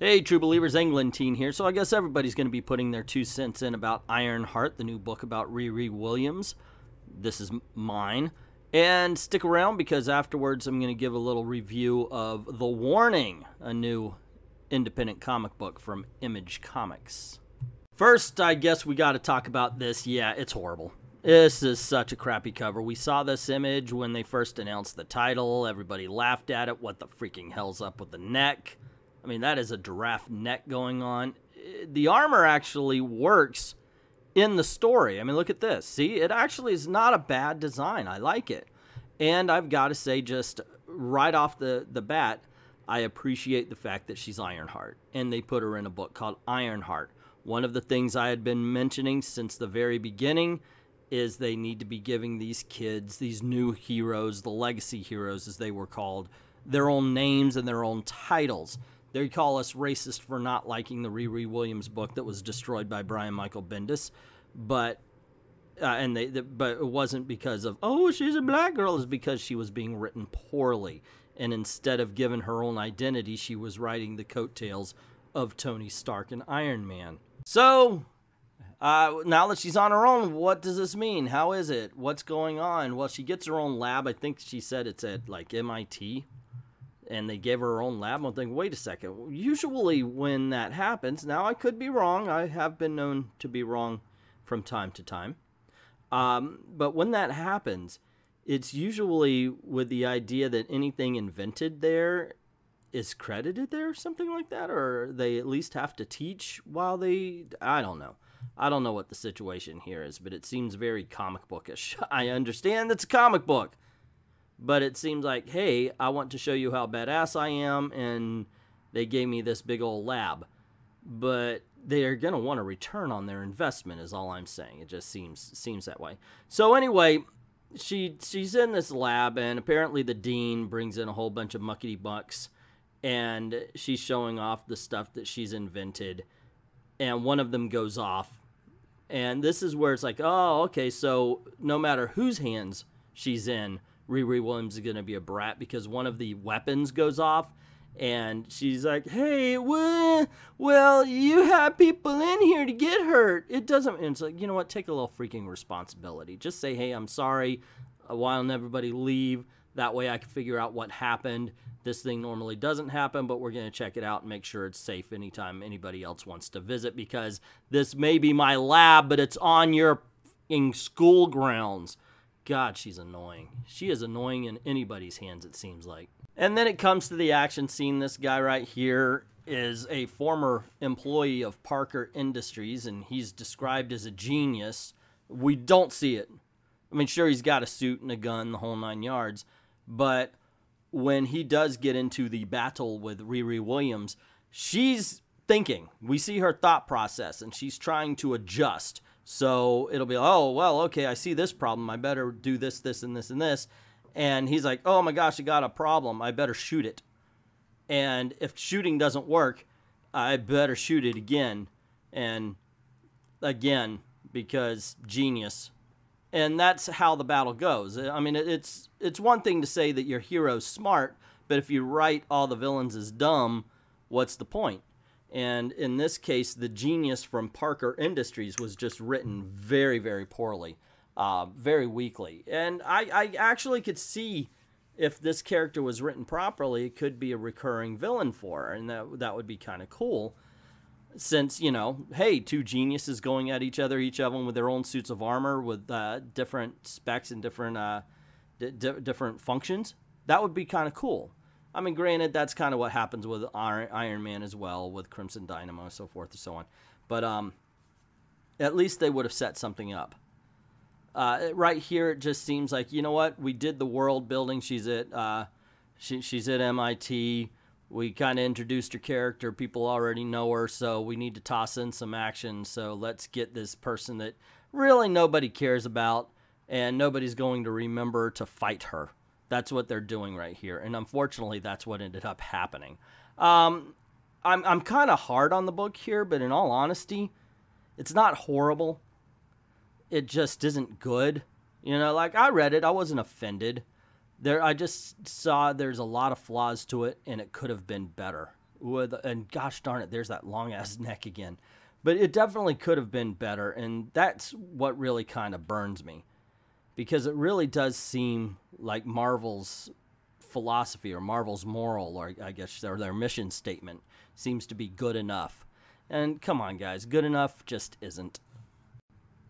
Hey, true believers, Englentine here. So I guess everybody's going to be putting their 2 cents in about Ironheart, the new book about RiRi Williams. This is mine. And stick around because afterwards I'm going to give a little review of The Warning, a new independent comic book from Image Comics. First, I guess we got to talk about this. Yeah, it's horrible. This is such a crappy cover. We saw this image when they first announced the title. Everybody laughed at it. What the freaking hell's up with the neck? I mean, that is a giraffe neck going on. The armor actually works in the story. I mean, look at this. See, it actually is not a bad design. I like it. And I've got to say, just right off the bat, I appreciate the fact that she's Ironheart. And they put her in a book called Ironheart. One of the things I had been mentioning since the very beginning is they need to be giving these kids, these new heroes, the legacy heroes as they were called, their own names and their own titles. They call us racist for not liking the RiRi Williams book that was destroyed by Brian Michael Bendis, but but it wasn't because of, oh, she's a black girl. It's because she was being written poorly, and instead of giving her own identity, she was writing the coattails of Tony Stark and Iron Man. So now that she's on her own, what does this mean? How is it? What's going on? Well, she gets her own lab. I think she said it's at like MIT. And they gave her her own lab. I'm thinking, wait a second. Usually when that happens, now I could be wrong. I have been known to be wrong from time to time. But when that happens, it's usually with the idea that anything invented there is credited there, something like that. Or they at least have to teach while they, I don't know. I don't know what the situation here is, but it seems very comic bookish. I understand it's a comic book. But it seems like, hey, I want to show you how badass I am, and they gave me this big old lab. But they are going to want a return on their investment is all I'm saying. It just seems that way. So anyway, she's in this lab, and apparently the dean brings in a whole bunch of muckety-mucks, and she's showing off the stuff that she's invented, and one of them goes off. And this is where it's like, oh, okay, so no matter whose hands she's in, RiRi Williams is going to be a brat because one of the weapons goes off, and she's like, hey, well, you have people in here to get hurt. It doesn't, and it's like, you know what, take a little freaking responsibility. Just say, hey, I'm sorry, why don't everybody leave? That way I can figure out what happened. This thing normally doesn't happen, but we're going to check it out and make sure it's safe anytime anybody else wants to visit, because this may be my lab, but it's on your school grounds. God, she's annoying. She is annoying in anybody's hands, it seems like. And then it comes to the action scene. This guy right here is a former employee of Parker Industries, and he's described as a genius. We don't see it. I mean, sure, he's got a suit and a gun, the whole 9 yards, but when he does get into the battle with RiRi Williams, she's thinking. We see her thought process, and she's trying to adjust. So it'll be, oh, well, okay, I see this problem. I better do this, this, and this, and this. And he's like, oh, my gosh, I got a problem. I better shoot it. And if shooting doesn't work, I better shoot it again and again, because genius. And that's how the battle goes. I mean, it's one thing to say that your hero's smart, but if you write all the villains as dumb, what's the point? And in this case, the genius from Parker Industries was just written very, very poorly, very weakly. And I actually could see if this character was written properly, it could be a recurring villain for her, and that would be kind of cool. Since, you know, hey, 2 geniuses going at each other, each of them with their own suits of armor with different specs and different functions, that would be kind of cool. I mean, granted, that's kind of what happens with Iron Man as well, with Crimson Dynamo, so forth and so on. But at least they would have set something up. Right here, it just seems like, you know what? We did the world building. She's at MIT. We kind of introduced her character. People already know her, so we need to toss in some action. So let's get this person that really nobody cares about, and nobody's going to remember to fight her. That's what they're doing right here, and unfortunately, that's what ended up happening. I'm kind of hard on the book here, but in all honesty, it's not horrible. It just isn't good. You know, like, I read it, I wasn't offended. I just saw there's a lot of flaws to it, and it could have been better. and gosh darn it, there's that long ass neck again. But it definitely could have been better, and that's what really kind of burns me, because it really does seem like Marvel's philosophy or Marvel's moral, or I guess their mission statement, seems to be good enough. And come on, guys, good enough just isn't.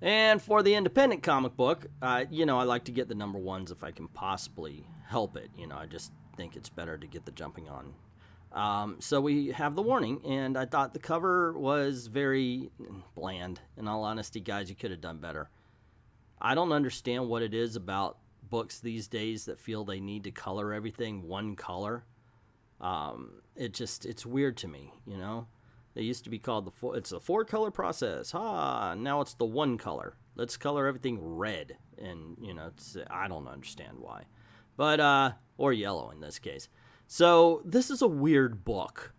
And for the independent comic book, you know, I like to get the number ones if I can possibly help it. You know, I just think it's better to get the jumping on. So we have the warning, and I thought the cover was very bland. In all honesty, guys, you could have done better. I don't understand what it is about books these days that feel they need to color everything one color. It's weird to me, you know. They used to be called it's a 4-color process. Now it's the 1 color. Let's color everything red, and you know, I don't understand why, but or yellow in this case. So this is a weird book,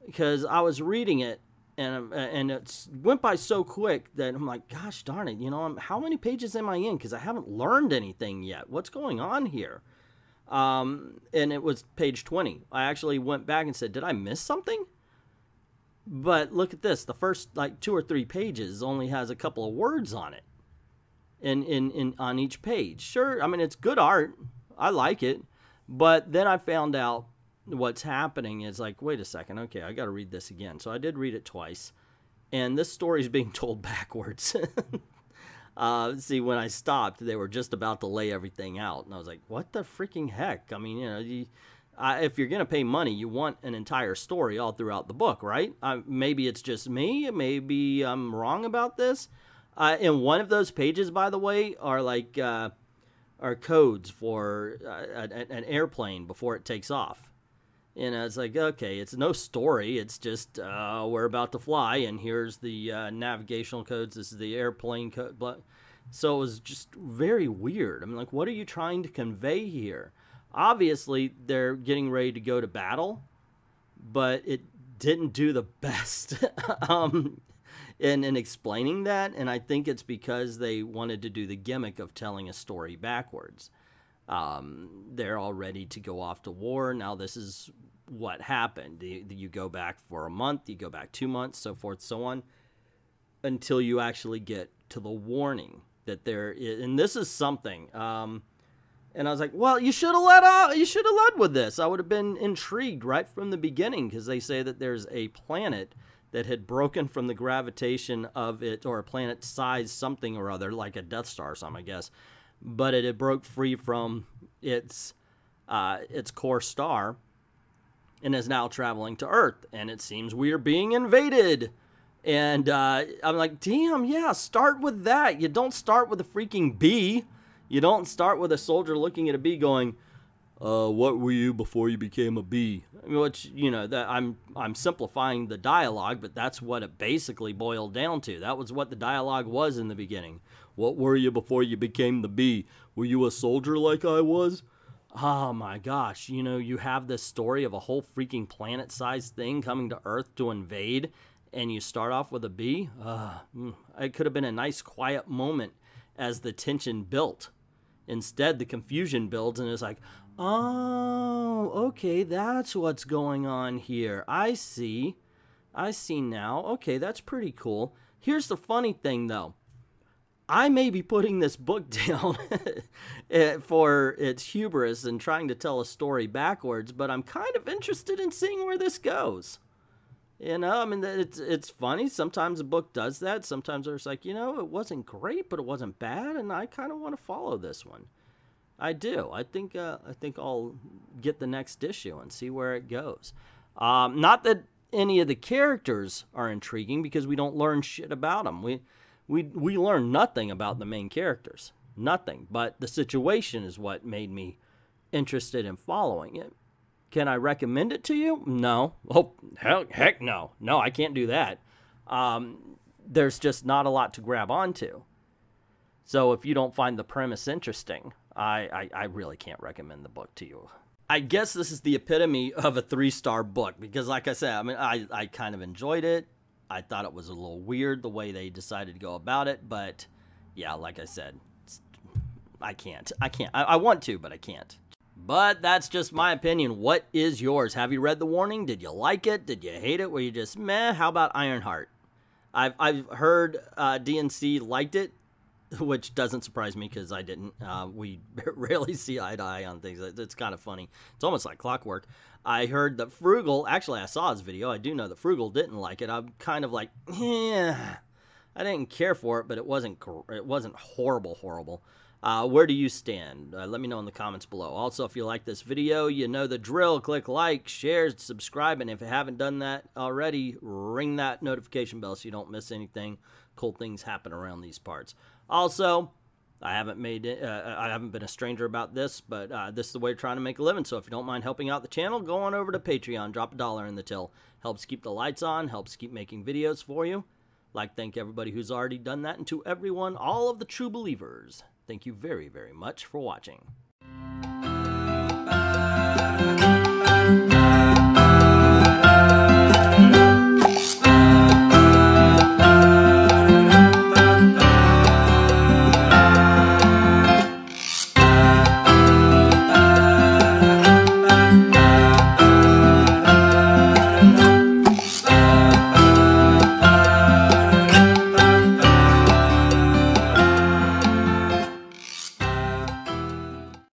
because I was reading it, and it went by so quick that I'm like, gosh darn it, you know, how many pages am I in? Because I haven't learned anything yet. What's going on here? And it was page 20. I actually went back and said, did I miss something? But look at this. The first like 2 or 3 pages only has a couple of words on it, on each page. Sure, I mean, it's good art. I like it. But then I found out what's happening is like, wait a second, okay, I got to read this again. So I did read it twice, and this story is being told backwards. See, when I stopped, they were just about to lay everything out, and I was like, what the freaking heck? I mean, you know, if you're going to pay money, you want an entire story all throughout the book, right? Maybe it's just me. Maybe I'm wrong about this. And one of those pages, by the way, are like... are codes for an airplane before it takes off. You know, it's like, okay, it's no story. It's just, we're about to fly, and here's the navigational codes. This is the airplane code. So it was just very weird. I mean, like, what are you trying to convey here? Obviously, they're getting ready to go to battle, but it didn't do the best in explaining that, and I think it's because they wanted to do the gimmick of telling a story backwards. They're all ready to go off to war. Now this is what happened. You go back for a month, you go back 2 months, so forth, so on, until you actually get to the warning that there is, and this is something. And I was like, well, you should have led with this. I would have been intrigued right from the beginning, because they say that there's a planet that had broken from the gravitation of it, or a planet size something or other, like a Death Star or something, I guess. But it had broke free from its core star and is now traveling to Earth. And it seems we are being invaded. And I'm like, damn, yeah, start with that. You don't start with a freaking bee. You don't start with a soldier looking at a bee going, what were you before you became a bee? I mean, which, you know, that I'm simplifying the dialogue, but that's what it basically boiled down to. That was what the dialogue was in the beginning. What were you before you became the bee? Were you a soldier like I was? Oh my gosh, you know, you have this story of a whole freaking planet-sized thing coming to Earth to invade, and you start off with a bee? It could have been a nice quiet moment as the tension built. Instead, the confusion builds, and it's like, oh, okay, that's what's going on here. I see now. Okay, that's pretty cool. Here's the funny thing, though. I may be putting this book down for its hubris and trying to tell a story backwards, but I'm kind of interested in seeing where this goes. You know, I mean, it's funny. Sometimes a book does that. Sometimes there's like, you know, it wasn't great, but it wasn't bad, and I kind of want to follow this one. I do. I think I'll get the next issue and see where it goes. Not that any of the characters are intriguing, because we don't learn shit about them. We learn nothing about the main characters. Nothing. But the situation is what made me interested in following it. Can I recommend it to you? No. Oh, heck no. No, I can't do that. There's just not a lot to grab onto. So if you don't find the premise interesting, I really can't recommend the book to you. I guess this is the epitome of a 3-star book, because like I said, I mean, I kind of enjoyed it. I thought it was a little weird the way they decided to go about it, but yeah, like I said, I can't. I want to, but I can't. But that's just my opinion. What is yours? Have you read the warning? Did you like it? Did you hate it? Were you just meh? How about Ironheart? I've heard DNC liked it, which doesn't surprise me because I didn't. We rarely see eye to eye on things. It's kind of funny. It's almost like clockwork. I heard that Frugal, actually I saw his video. I do know that Frugal didn't like it. I'm kind of like, yeah, I didn't care for it, but it wasn't horrible. Where do you stand? Let me know in the comments below. Also, if you like this video, you know the drill. Click like, share, subscribe, and if you haven't done that already, ring that notification bell so you don't miss anything. Cool things happen around these parts. Also, I haven't been a stranger about this, but this is the way we're trying to make a living. So if you don't mind helping out the channel, go on over to Patreon, drop $1 in the till. Helps keep the lights on, helps keep making videos for you. Like, thank everybody who's already done that, and to everyone, all of the true believers, thank you very, very much for watching.